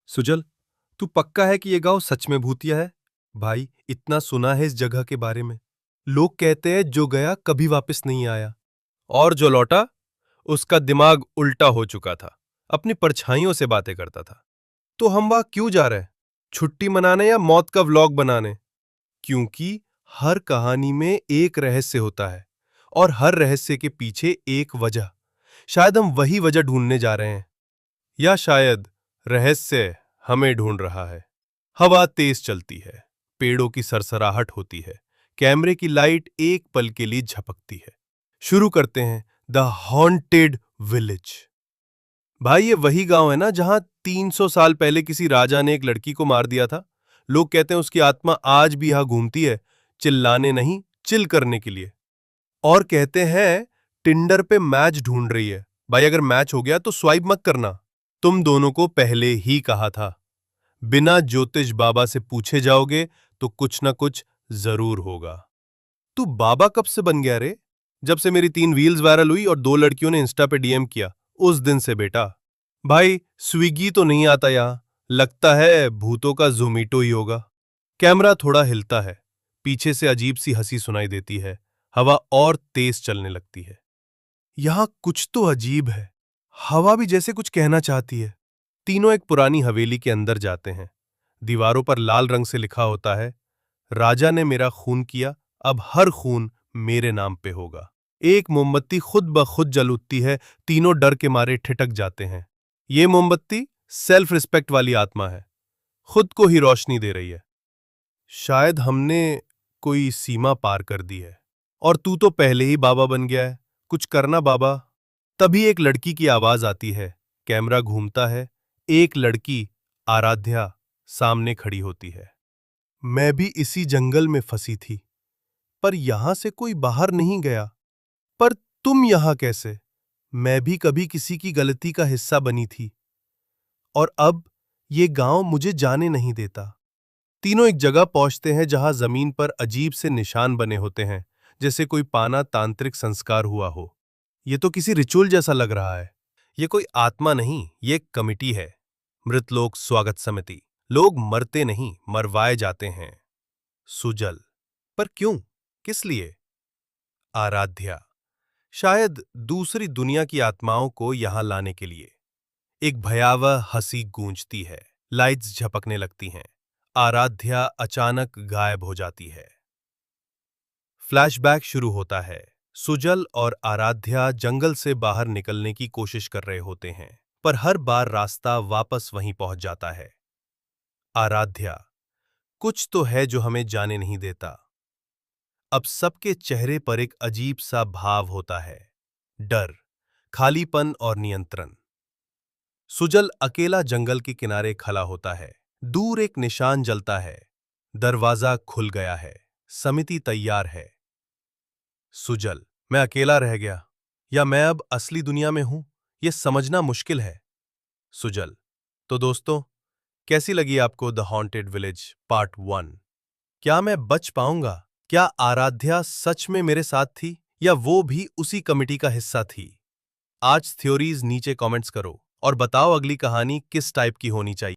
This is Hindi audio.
सुजल, तू पक्का है कि ये गांव सच में भूतिया है? भाई, इतना सुना है इस जगह के बारे में। लोग कहते हैं जो गया कभी वापस नहीं आया, और जो लौटा उसका दिमाग उल्टा हो चुका था, अपनी परछाइयों से बातें करता था। तो हम वहां क्यों जा रहे हैं? छुट्टी मनाने या मौत का व्लॉग बनाने? क्योंकि हर कहानी में एक रहस्य होता है, और हर रहस्य के पीछे एक वजह। शायद हम वही वजह ढूंढने जा रहे हैं, या शायद रहस्य हमें ढूंढ रहा है। हवा तेज चलती है, पेड़ों की सरसराहट होती है, कैमरे की लाइट एक पल के लिए झपकती है। शुरू करते हैं द हॉन्टेड विलेज। भाई, ये वही गांव है ना जहां 300 साल पहले किसी राजा ने एक लड़की को मार दिया था। लोग कहते हैं उसकी आत्मा आज भी यहां घूमती है, चिल्लाने नहीं, चिल करने के लिए। और कहते हैं टिंडर पे मैच ढूंढ रही है। भाई, अगर मैच हो गया तो स्वाइप मत करना। तुम दोनों को पहले ही कहा था, बिना ज्योतिष बाबा से पूछे जाओगे तो कुछ ना कुछ जरूर होगा। तू बाबा कब से बन गया रे? जब से मेरी 3 रील्स वायरल हुई और 2 लड़कियों ने इंस्टा पे डीएम किया, उस दिन से बेटा। भाई, स्विगी तो नहीं आता यहां, लगता है भूतों का जोमेटो ही होगा। कैमरा थोड़ा हिलता है, पीछे से अजीब सी हंसी सुनाई देती है, हवा और तेज चलने लगती है। यहां कुछ तो अजीब है, हवा भी जैसे कुछ कहना चाहती है। तीनों एक पुरानी हवेली के अंदर जाते हैं। दीवारों पर लाल रंग से लिखा होता है, राजा ने मेरा खून किया, अब हर खून मेरे नाम पे होगा। एक मोमबत्ती खुद ब खुद जल उठती है, तीनों डर के मारे ठिठक जाते हैं। ये मोमबत्ती सेल्फ रिस्पेक्ट वाली आत्मा है, खुद को ही रोशनी दे रही है। शायद हमने कोई सीमा पार कर दी है, और तू तो पहले ही बाबा बन गया है। कुछ करना बाबा। तभी एक लड़की की आवाज आती है, कैमरा घूमता है, एक लड़की, आराध्या, सामने खड़ी होती है। मैं भी इसी जंगल में फंसी थी, पर यहां से कोई बाहर नहीं गया। पर तुम यहां कैसे? मैं भी कभी किसी की गलती का हिस्सा बनी थी, और अब ये गांव मुझे जाने नहीं देता। तीनों एक जगह पहुंचते हैं जहां जमीन पर अजीब से निशान बने होते हैं, जैसे कोई पाना तांत्रिक संस्कार हुआ हो। ये तो किसी रिचुअल जैसा लग रहा है। ये कोई आत्मा नहीं, ये एक कमिटी है, मृतलोक स्वागत समिति। लोग मरते नहीं, मरवाए जाते हैं। सुजल, पर क्यों? किस लिए? आराध्या, शायद दूसरी दुनिया की आत्माओं को यहां लाने के लिए। एक भयावह हंसी गूंजती है, लाइट्स झपकने लगती हैं। आराध्या अचानक गायब हो जाती है। फ्लैशबैक शुरू होता है। सुजल और आराध्या जंगल से बाहर निकलने की कोशिश कर रहे होते हैं, पर हर बार रास्ता वापस वहीं पहुंच जाता है। आराध्या, कुछ तो है जो हमें जाने नहीं देता। अब सबके चेहरे पर एक अजीब सा भाव होता है, डर, खालीपन और नियंत्रण। सुजल अकेला जंगल के किनारे खड़ा होता है। दूर एक निशान जलता है, दरवाजा खुल गया है, समिति तैयार है। सुजल, मैं अकेला रह गया, या मैं अब असली दुनिया में हूं, यह समझना मुश्किल है। सुजल, तो दोस्तों, कैसी लगी आपको द हॉन्टेड विलेज पार्ट 1? क्या मैं बच पाऊंगा? क्या आराध्या सच में मेरे साथ थी, या वो भी उसी कमिटी का हिस्सा थी? आज थ्योरीज नीचे कमेंट्स करो और बताओ अगली कहानी किस टाइप की होनी चाहिए।